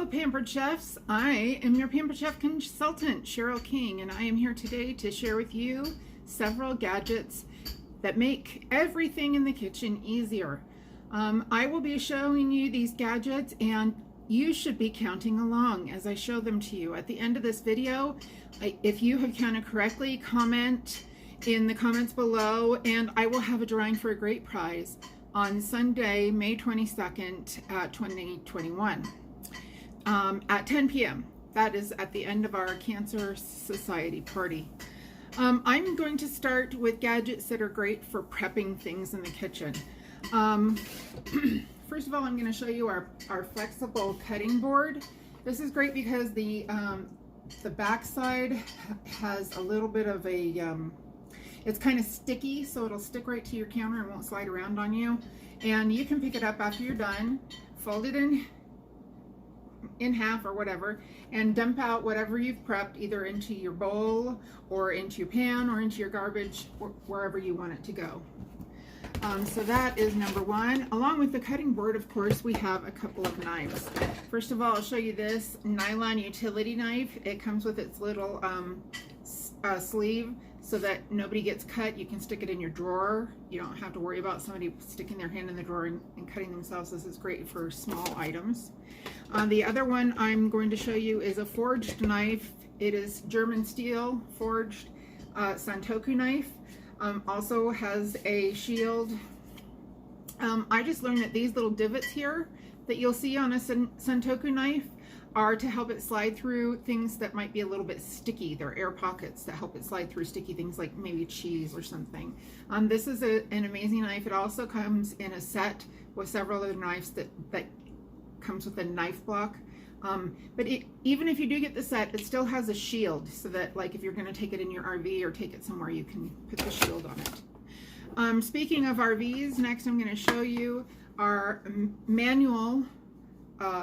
Hello, Pampered Chefs. I am your Pampered Chef consultant, Cheryl King, and I am here today to share with you several gadgets that make everything in the kitchen easier. I will be showing you these gadgets, and you should be counting along as I show them to you. At the end of this video, if you have counted correctly, comment in the comments below, and I will have a drawing for a great prize on Sunday, May 22nd, 2021. At 10 p.m. That is at the end of our Cancer Society party. I'm going to start with gadgets that are great for prepping things in the kitchen. First of all, I'm going to show you our flexible cutting board. This is great because the back side has a little bit of a, it's kind of sticky, so it'll stick right to your counter and won't slide around on you. And you can pick it up after you're done, fold it in half or whatever, and dump out whatever you've prepped either into your bowl or into your pan or into your garbage, wherever you want it to go. So that is number one. Along with the cutting board, of course, we have a couple of knives. First of all, I'll show you this nylon utility knife. It comes with its little sleeve so that nobody gets cut. You can stick it in your drawer. You don't have to worry about somebody sticking their hand in the drawer and cutting themselves. This is great for small items. The other one I'm going to show you is a forged knife. It is German steel forged Santoku knife. Also has a shield. I just learned that these little divots here that you'll see on a Santoku knife are to help it slide through things that might be a little bit sticky. They're air pockets that help it slide through sticky things like maybe cheese or something. This is an amazing knife. It also comes in a set with several other knives that comes with a knife block. But even if you do get the set, it still has a shield so that, like, if you're going to take it in your RV or take it somewhere, you can put the shield on it. Speaking of RVs, next I'm going to show you our manual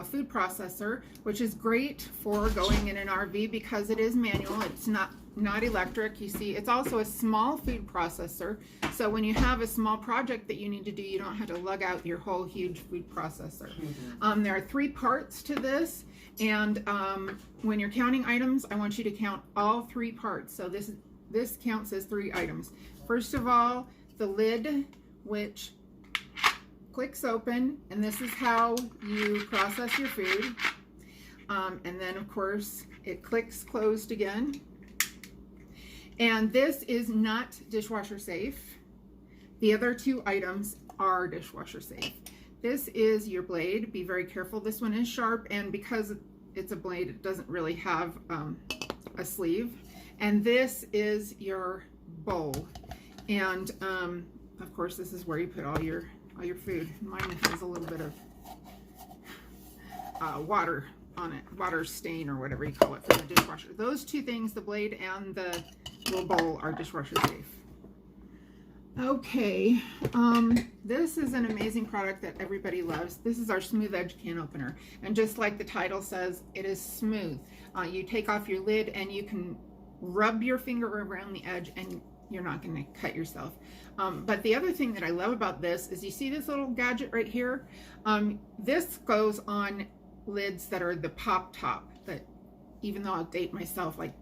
food processor, which is great for going in an RV because it is manual. It's not electric. You see, it's also a small food processor, so when you have a small project that you need to do, you don't have to lug out your whole huge food processor. There are 3 parts to this, and when you're counting items, I want you to count all 3 parts. So this counts as 3 items. First of all, the lid, which clicks open, and this is how you process your food. And then, of course, it clicks closed again. And this is not dishwasher safe. The other 2 items are dishwasher safe. This is your blade. Be very careful. This one is sharp, and because it's a blade, it doesn't really have a sleeve. And this is your bowl. And of course, this is where you put all your food. Mine has a little bit of water on it, water stain or whatever you call it from the dishwasher. Those 2 things, the blade and the little bowl, are dishwasher safe. Okay, this is an amazing product that everybody loves. This is our smooth edge can opener, and just like the title says, it is smooth. You take off your lid and you can rub your finger around the edge and you're not going to cut yourself. But the other thing that I love about this is, you see this little gadget right here? This goes on lids that are the pop top, that, even though I'll date myself, like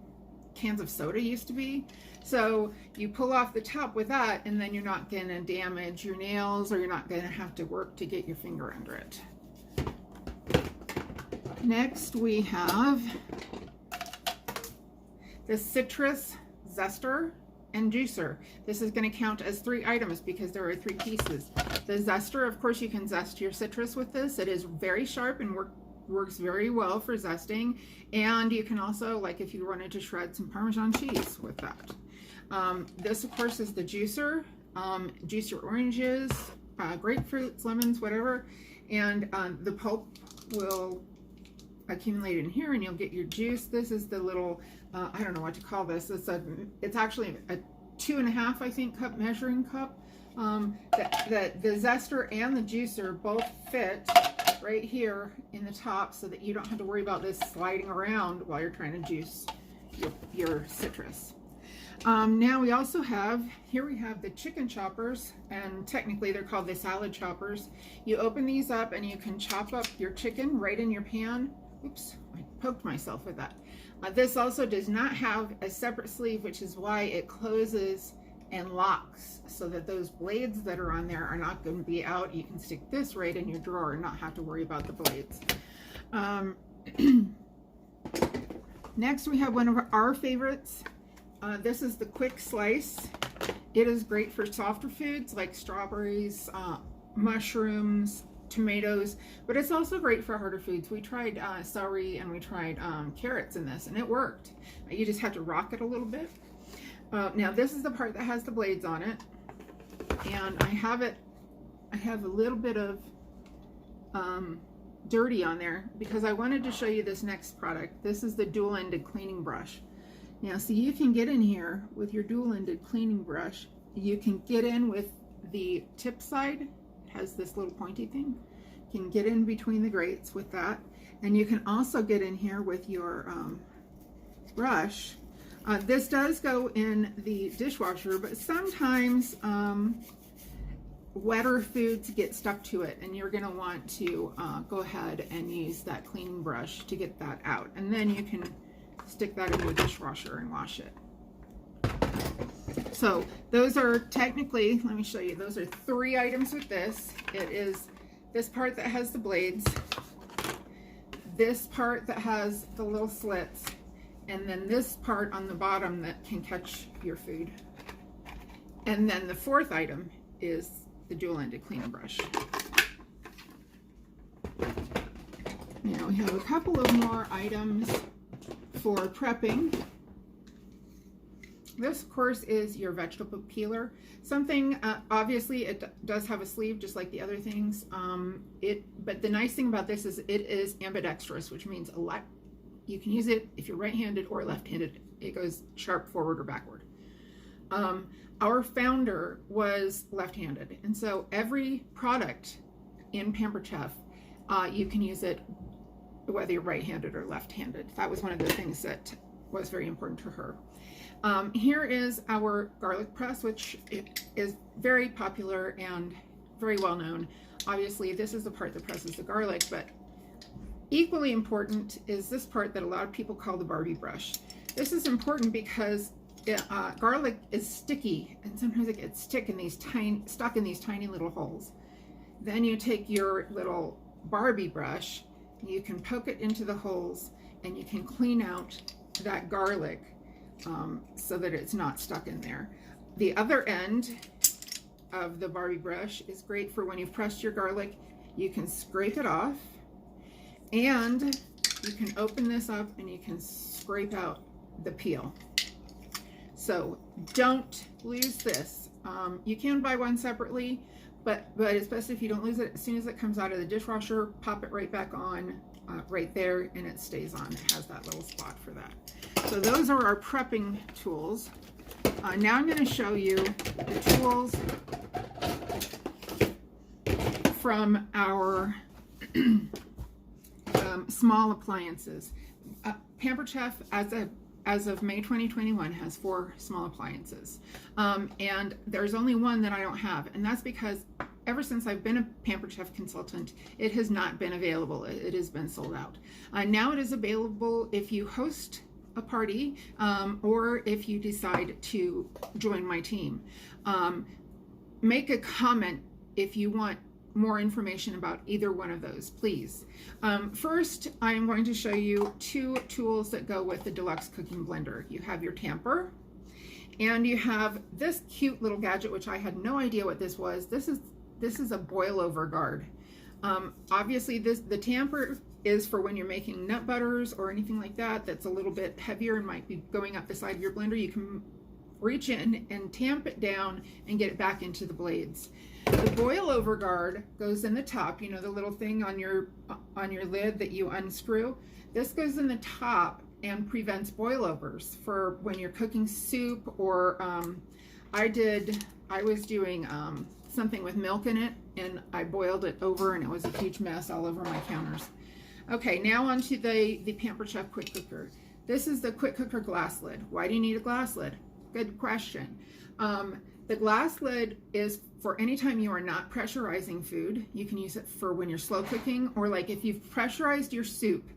cans of soda used to be. So you pull off the top with that, and then you're not going to damage your nails, or you're not going to have to work to get your finger under it. Next we have the citrus zester and juicer. This is going to count as 3 items because there are 3 pieces. The zester, of course, you can zest your citrus with this. It is very sharp and works very well for zesting, and you can also, like, if you wanted to shred some Parmesan cheese with that. This, of course, is the juicer. Juice your oranges, grapefruits, lemons, whatever, and the pulp will accumulate in here and you'll get your juice. This is the little I don't know what to call this. It's actually a 2.5, I think, cup measuring cup. The zester and the juicer both fit right here in the top, so that you don't have to worry about this sliding around while you're trying to juice your citrus. Now we also have, here we have the chicken choppers, and technically they're called the salad choppers. You open these up and you can chop up your chicken right in your pan, Oops, I poked myself with that. This also does not have a separate sleeve, which is why it closes and locks, so that those blades that are on there are not going to be out. You can stick this right in your drawer and not have to worry about the blades. Next, we have one of our favorites. This is the quick slice. It is great for softer foods like strawberries, mushrooms, tomatoes, but it's also great for harder foods. We tried celery and we tried carrots in this, and it worked. You just have to rock it a little bit. Now this is the part that has the blades on it, and I have a little bit of dirty on there because I wanted to show you this next product. This is the dual-ended cleaning brush. Now, so you can get in here with your dual-ended cleaning brush. You can get in with the tip side. It has this little pointy thing. You can get in between the grates with that, and you can also get in here with your brush. This does go in the dishwasher, but sometimes wetter foods get stuck to it, and you're going to want to go ahead and use that cleaning brush to get that out, and then you can stick that in the dishwasher and wash it. So those are technically, let me show you, those are 3 items with this. It is this part that has the blades, this part that has the little slits, and then this part on the bottom that can catch your food. And then the 4th item is the dual-ended cleaning brush. Now we have a couple of more items for prepping. This, of course, is your vegetable peeler. Something, obviously, it does have a sleeve just like the other things. But the nice thing about this is it is ambidextrous, which means a lot. You can use it if you're right-handed or left-handed. It goes sharp forward or backward. Our founder was left-handed, and so every product in Pampered Chef, you can use it whether you're right-handed or left-handed. That was one of the things that was very important to her. Here is our garlic press, which is very popular and very well known. Obviously, this is the part that presses the garlic, but equally important is this part that a lot of people call the Barbie brush. This is important because garlic is sticky, and sometimes it gets stuck in these tiny little holes. Then you take your little Barbie brush, you can poke it into the holes, and you can clean out that garlic so that it's not stuck in there. The other end of the Barbie brush is great for when you've pressed your garlic. You can scrape it off, and you can open this up and you can scrape out the peel. So don't lose this. You can buy one separately, but it's best if you don't lose it. As soon as it comes out of the dishwasher, pop it right back on right there, and it stays on. It has that little spot for that. So those are our prepping tools. Now I'm going to show you the tools from our small appliances. Pampered Chef, as of May 2021, has 4 small appliances, and there's only one that I don't have, and that's because ever since I've been a Pampered Chef consultant, it has not been available. It has been sold out. Now it is available if you host a party or if you decide to join my team. Make a comment if you want more information about either one of those, please. First, I'm going to show you 2 tools that go with the deluxe cooking blender. You have your tamper, and you have this cute little gadget, which I had no idea what this was. This is a boil over guard. Obviously, the tamper is for when you're making nut butters or anything like that that's a little bit heavier and might be going up the side of your blender. You can reach in and tamp it down and get it back into the blades. The boil over guard goes in the top, you know, the little thing on your lid that you unscrew. This goes in the top and prevents boilovers for when you're cooking soup, or I was doing something with milk in it, and I boiled it over and it was a huge mess all over my counters. Okay, now onto the Pampered Chef quick cooker. This is the quick cooker glass lid. Why do you need a glass lid? Good question. The glass lid is for any time you are not pressurizing food. You can use it for when you're slow cooking, or like if you've pressurized your soup,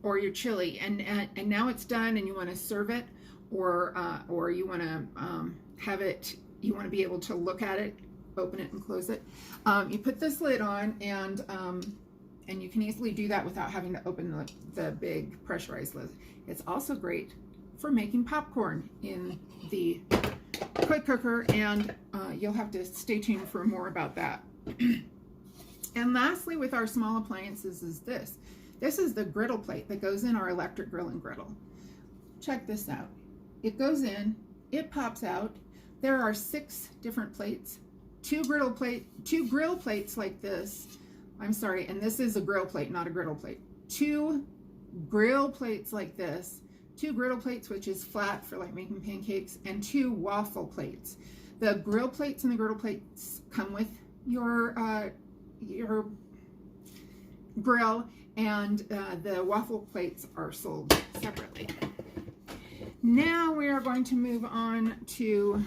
or your chili, and now it's done, and you want to serve it, or you want to have it. You want to be able to look at it, open it, and close it. You put this lid on, and you can easily do that without having to open the big pressurized lid. It's also great for making popcorn in the quick cooker, and you'll have to stay tuned for more about that. And lastly, with our small appliances is this. This is the griddle plate that goes in our electric grill and griddle. Check this out. It goes in, it pops out. There are 6 different plates, 2 grill plates like this. I'm sorry, and this is a grill plate, not a griddle plate. 2 grill plates like this, 2 griddle plates, which is flat for like making pancakes, and 2 waffle plates. The grill plates and the griddle plates come with your grill, and the waffle plates are sold separately. Now we are going to move on to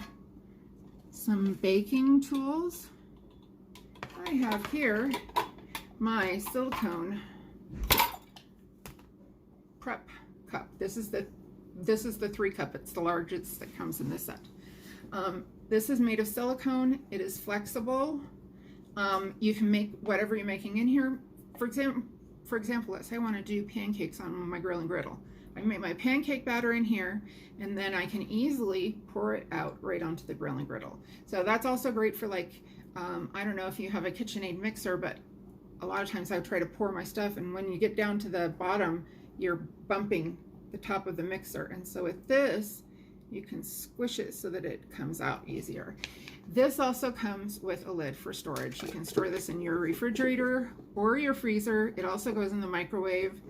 some baking tools. I have here my silicone prep cup. This is the 3 cup. It's the largest that comes in this set. This is made of silicone. It is flexible. You can make whatever you're making in here. For example, let's say I want to do pancakes on my grill and griddle. I can make my pancake batter in here, and then I can easily pour it out right onto the grill and griddle. So that's also great for, like, I don't know if you have a KitchenAid mixer, but a lot of times I try to pour my stuff, and when you get down to the bottom, you're bumping the top of the mixer. And so with this, you can squish it so that it comes out easier. This also comes with a lid for storage. You can store this in your refrigerator or your freezer. It also goes in the microwave.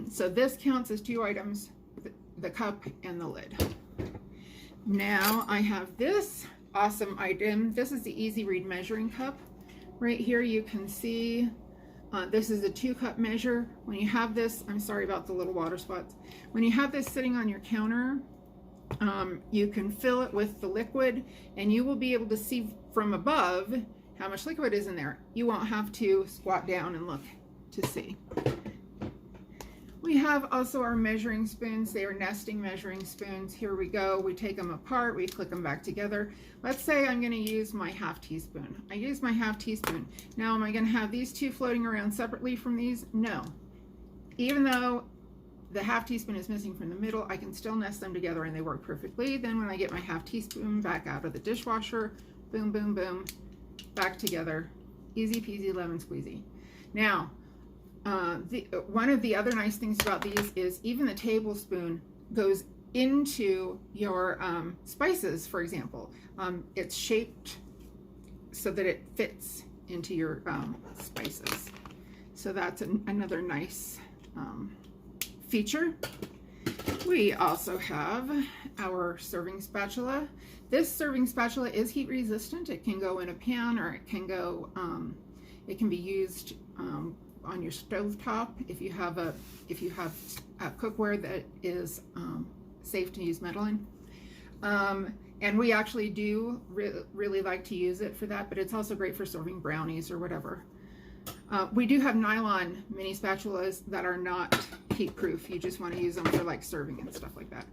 So this counts as 2 items, the cup and the lid. Now I have this awesome item. This is the Easy Read measuring cup. Right here you can see this is a 2-cup measure. When you have this, I'm sorry about the little water spots. When you have this sitting on your counter, you can fill it with the liquid, and you will be able to see from above how much liquid is in there. You won't have to squat down and look to see. We have also our measuring spoons. They are nesting measuring spoons. Here we go. We take them apart. We click them back together. Let's say I'm going to use my 1/2 teaspoon. I use my 1/2 teaspoon. Now, am I going to have these 2 floating around separately from these? No. Even though the 1/2 teaspoon is missing from the middle, I can still nest them together, and they work perfectly. Then when I get my 1/2 teaspoon back out of the dishwasher, boom, boom, boom, back together. Easy peasy lemon squeezy. Now, one of the other nice things about these is even the tablespoon goes into your spices, for example. It's shaped so that it fits into your spices. So that's another nice feature. We also have our serving spatula. This serving spatula is heat resistant. It can go in a pan, or it can go, it can be used on your stove top if you have a cookware that is safe to use metal in. And we actually do really like to use it for that, but it's also great for serving brownies or whatever. We do have nylon mini spatulas that are not heat proof. You just want to use them for like serving and stuff like that.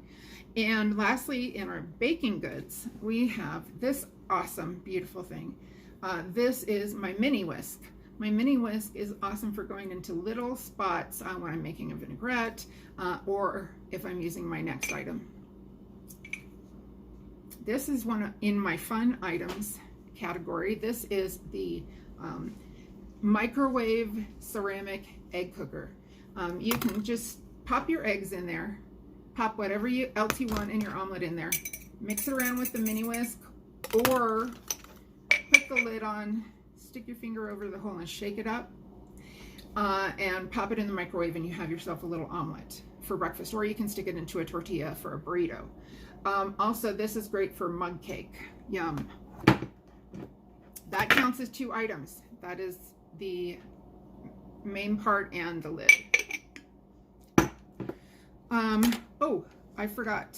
And lastly, in our baking goods, we have this awesome, beautiful thing. This is my mini whisk. My mini whisk is awesome for going into little spots when I'm making a vinaigrette, or if I'm using my next item. This is one in my fun items category. This is the microwave ceramic egg cooker. You can just pop your eggs in there, pop whatever else you want in your omelet in there, mix it around with the mini whisk, or put the lid on, stick your finger over the hole and shake it up, and pop it in the microwave, and you have yourself a little omelet for breakfast, or you can stick it into a tortilla for a burrito. Also, this is great for mug cake. Yum. That counts as 2 items. That is the main part and the lid. Oh, I forgot.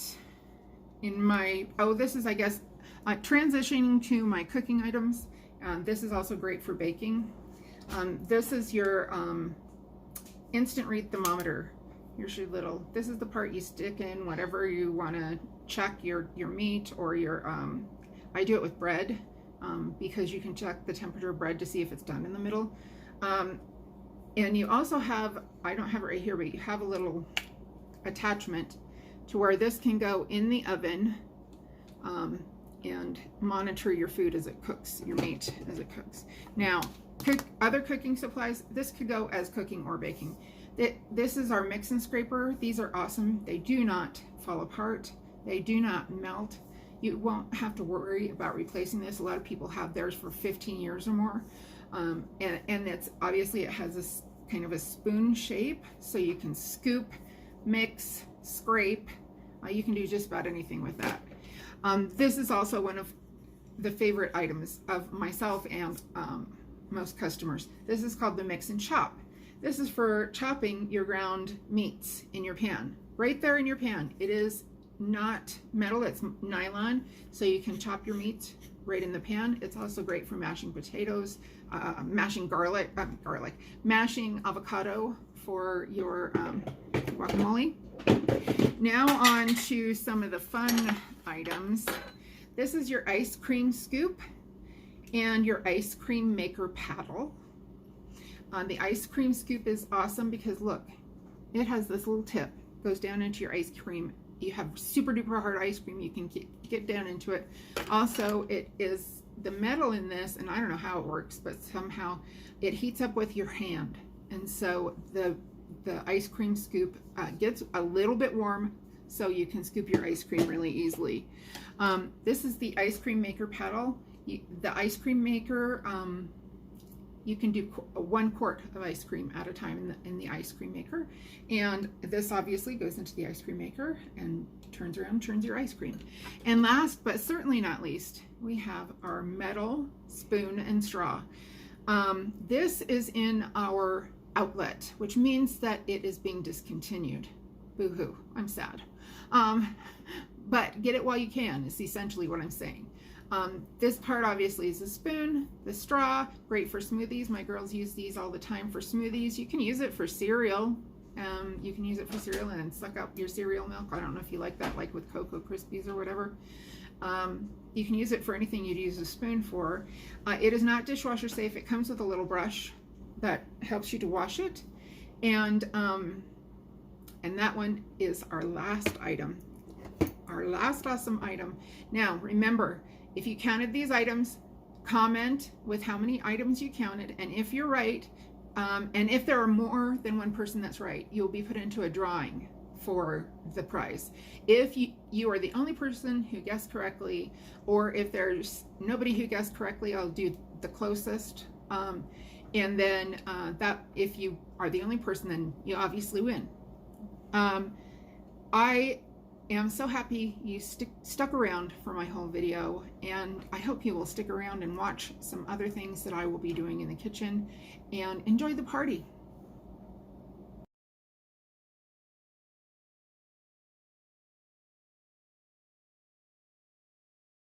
This is, I guess, transitioning to my cooking items. This is also great for baking. This is your instant read thermometer. Here's your little, this is the part you stick in whatever you want to check your meat or your, I do it with bread because you can check the temperature of bread to see if it's done in the middle. And you also have, I don't have it right here, but you have a little attachment to where this can go in the oven and monitor your food as it cooks, your meat as it cooks. Now, other cooking supplies, this could go as cooking or baking. This is our mix and scraper. These are awesome. They do not fall apart. They do not melt. You won't have to worry about replacing this. A lot of people have theirs for 15 years or more. And it's obviously, it has this kind of a spoon shape, so you can scoop, mix, scrape. You can do just about anything with that. This is also one of the favorite items of myself and most customers. This is called the mix and chop. This is for chopping your ground meats in your pan. Right there in your pan. It is not metal, it's nylon, so you can chop your meat right in the pan. It's also great for mashing potatoes, mashing mashing avocado for your guacamole. Now on to some of the fun items. This is your ice cream scoop and your ice cream maker paddle. The ice cream scoop is awesome because look, it has this little tip, goes down into your ice cream. You have super duper hard ice cream, you can get down into it. Also, it is the metal in this, and I don't know how it works, but somehow it heats up with your hand. And so the ice cream scoop gets a little bit warm, so you can scoop your ice cream really easily. This is the ice cream maker paddle. The ice cream maker, you can do 1 quart of ice cream at a time in the ice cream maker. And this obviously goes into the ice cream maker and turns around, turns your ice cream. And last, but certainly not least, we have our metal spoon and straw. This is in our outlet, which means that it is being discontinued. Boo-hoo, I'm sad. But get it while you can, is essentially what I'm saying. This part obviously is a spoon, the straw, great for smoothies. My girls use these all the time for smoothies. You can use it for cereal. You can use it for cereal and then suck up your cereal milk. I don't know if you like that, like with Cocoa Krispies or whatever. You can use it for anything you'd use a spoon for. It is not dishwasher safe. It comes with a little brush that helps you to wash it. And that one is our last item. Our last awesome item. Now, remember, if you counted these items, comment with how many items you counted, and if you're right, and if there are more than one person that's right, you'll be put into a drawing for the prize. If you are the only person who guessed correctly, or if there's nobody who guessed correctly, I'll do the closest. And then that if you are the only person, then you obviously win. I am so happy you stuck around for my whole video, and I hope you will stick around and watch some other things that I will be doing in the kitchen and enjoy the party.